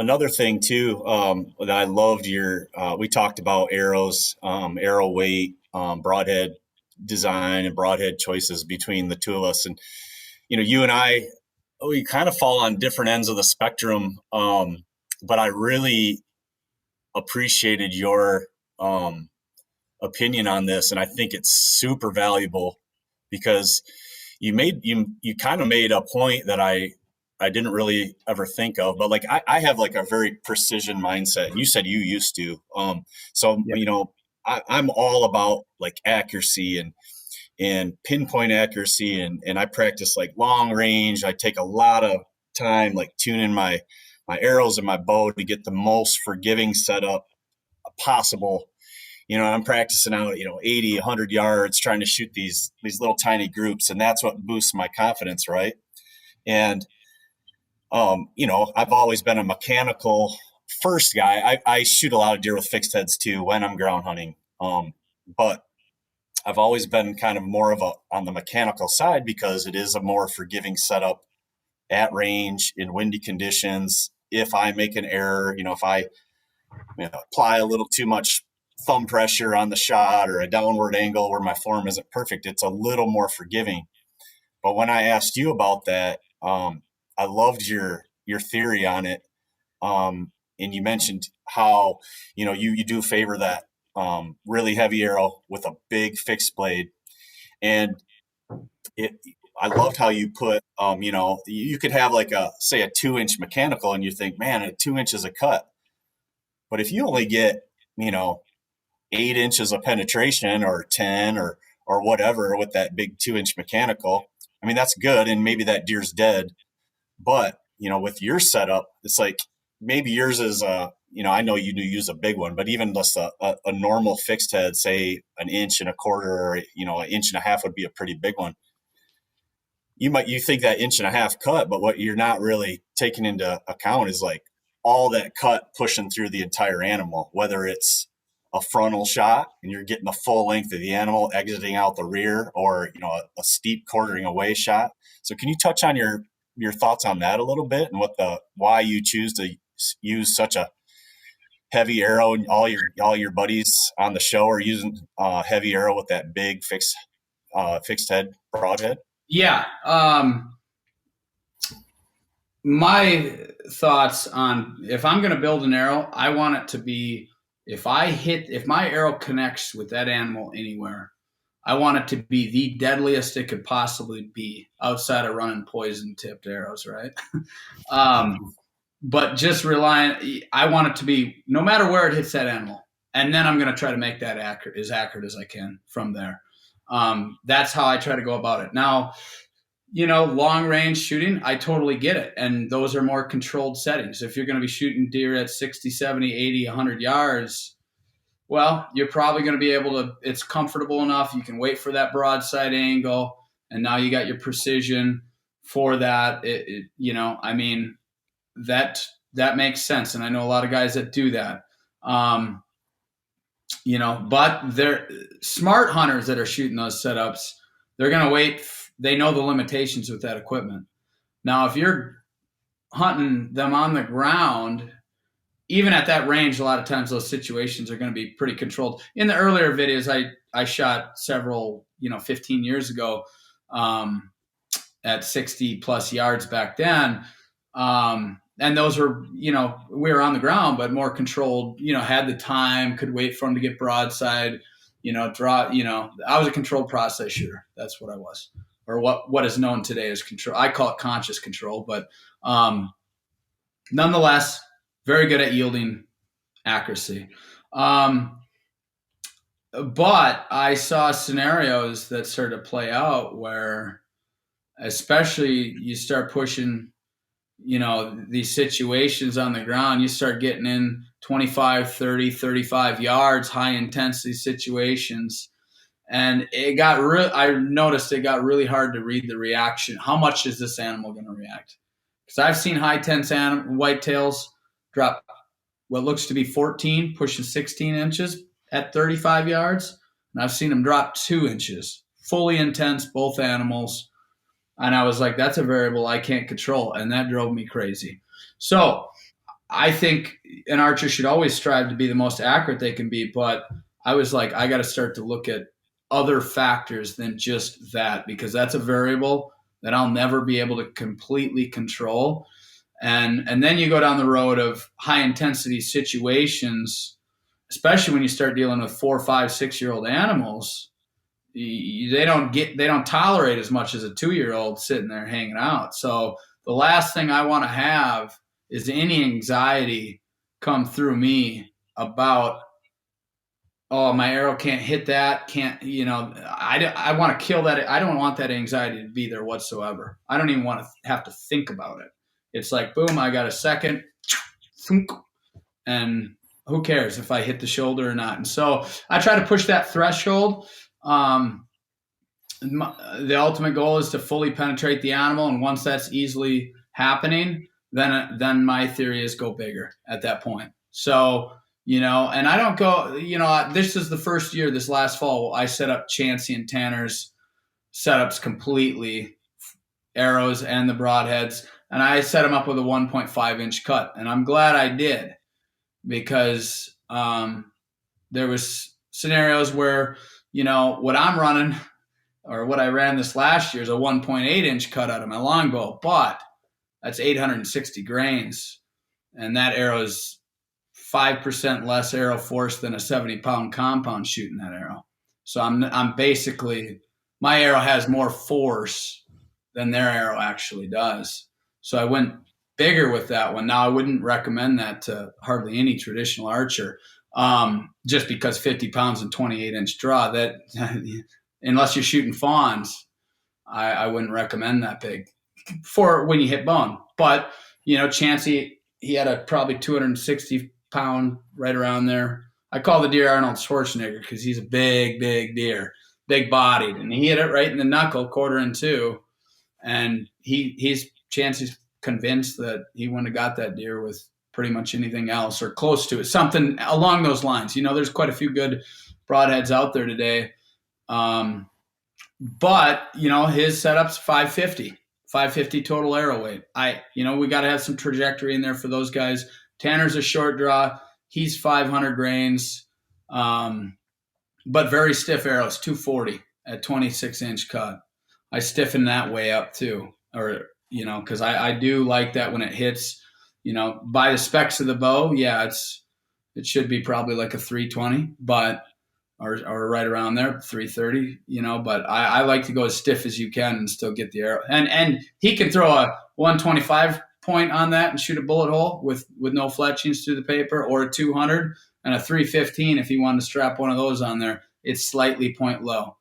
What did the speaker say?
another thing too, that I loved we talked about arrows, arrow weight, broadhead design and broadhead choices between the two of us. And, you and I, we kind of fall on different ends of the spectrum. But I really appreciated your, opinion on this. And I think it's super valuable because you kind of made a point that I didn't really ever think of, but like I have like a very precision mindset. And you said you used to. So Yeah. I'm all about like accuracy and pinpoint accuracy, and I practice like long range. I take a lot of time like tuning my arrows and my bow to get the most forgiving setup possible. I'm practicing out, 80, 100 yards, trying to shoot these little tiny groups, and that's what boosts my confidence, right? And I've always been a mechanical first guy. I shoot a lot of deer with fixed heads too when I'm ground hunting. But I've always been kind of more of on the mechanical side because it is a more forgiving setup at range in windy conditions. If I make an error, if I apply a little too much thumb pressure on the shot or a downward angle where my form isn't perfect, it's a little more forgiving. But when I asked you about that, I loved your theory on it. And you mentioned how, you do favor that really heavy arrow with a big fixed blade. And I loved how you put, you could have like say a 2-inch mechanical and you think, man, a 2 inch is a cut. But if you only get, 8 inches of penetration or 10 or whatever with that big 2-inch mechanical, I mean, that's good. And maybe that deer's dead. But, with your setup, it's like maybe yours is, I know you do use a big one, but even just a normal fixed head, say 1.25 inches, or, an 1.5 inches would be a pretty big one. You think that 1.5 inch cut, but what you're not really taking into account is like all that cut pushing through the entire animal, whether it's a frontal shot and you're getting the full length of the animal exiting out the rear, or a steep quartering away shot. So can you touch on your thoughts on that a little bit, and why you choose to use such a heavy arrow, and all your buddies on the show are using heavy arrow with that big fixed head broadhead? Yeah. My thoughts on, if I'm going to build an arrow, I want it to be, if my arrow connects with that animal anywhere, I want it to be the deadliest it could possibly be outside of running poison tipped arrows, right? But just I want it to be no matter where it hits that animal. And then I'm going to try to make that as accurate as I can from there. That's how I try to go about it. Now, long range shooting, I totally get it. And those are more controlled settings. If you're going to be shooting deer at 60, 70, 80, 100 yards, well, you're probably going to be able to, it's comfortable enough. You can wait for that broadside angle. And now you got your precision for that. I mean, that makes sense. And I know a lot of guys that do that. But they're smart hunters that are shooting those setups. They're going to wait. They know the limitations with that equipment. Now, if you're hunting them on the ground, even at that range, a lot of times those situations are going to be pretty controlled. In the earlier videos, I shot several, 15 years ago, at 60 plus yards back then. And those were, we were on the ground, but more controlled, had the time, could wait for them to get broadside, draw, I was a controlled process shooter. That's what I was, or what is known today as control. I call it conscious control, but nonetheless, very good at yielding accuracy. But I saw scenarios that started to play out where, especially you start pushing, these situations on the ground, you start getting in 25, 30, 35 yards, high intensity situations. And I noticed it got really hard to read the reaction. How much is this animal going to react? Because I've seen high tense whitetails drop what looks to be 14, pushing 16 inches at 35 yards. And I've seen them drop 2 inches, fully intense, both animals. And I was like, that's a variable I can't control. And that drove me crazy. So I think an archer should always strive to be the most accurate they can be, but I was like, I got to start to look at other factors than just that, because that's a variable that I'll never be able to completely control. And then you go down the road of high intensity situations, especially when you start dealing with 4, 5, 6 year old animals. They don't tolerate as much as a 2 year old sitting there hanging out. So the last thing I want to have is any anxiety come through me about, oh, my arrow can't hit that, can't, I want to kill that. I don't want that anxiety to be there whatsoever. I don't even want to have to think about it. It's like, boom, I got a second, and who cares if I hit the shoulder or not? And so I try to push that threshold. The ultimate goal is to fully penetrate the animal, and once that's easily happening, then my theory is go bigger at that point. So, and I don't go, this is the first year, this last fall, I set up Chansey and Tanner's setups completely, arrows and the broadheads, and I set them up with a 1.5-inch cut, and I'm glad I did, because there was scenarios where, what I'm running, or what I ran this last year, is a 1.8-inch cut out of my longbow, but that's 860 grains, and that arrow is 5% less arrow force than a 70-pound compound shooting that arrow. So I'm basically, my arrow has more force than their arrow actually does. So I went bigger with that one. Now I wouldn't recommend that to hardly any traditional archer, just because 50 pounds and 28-inch draw, that unless you're shooting fawns, I wouldn't recommend that big for when you hit bone. But, Chansey, he had a probably 260-pound, right around there. I call the deer Arnold Schwarzenegger because he's a big, big deer, big bodied. And he hit it right in the knuckle, 1/4 in two. And Chansey's convinced that he wouldn't have got that deer with pretty much anything else or close to it, something along those lines. There's quite a few good broadheads out there today. But his setup's 550 total arrow weight. We got to have some trajectory in there for those guys. Tanner's a short draw. He's 500 grains, but very stiff arrows, 240 at 26-inch cut. I stiffen that way up too, because I do like that when it hits, by the specs of the bow. Yeah, it should be probably like a 320, but or right around there, 330, but I like to go as stiff as you can and still get the arrow. And he can throw a 125 point on that and shoot a bullet hole with no fletchings through the paper, or a 200 and a 315 if he wanted to strap one of those on there. It's slightly point low.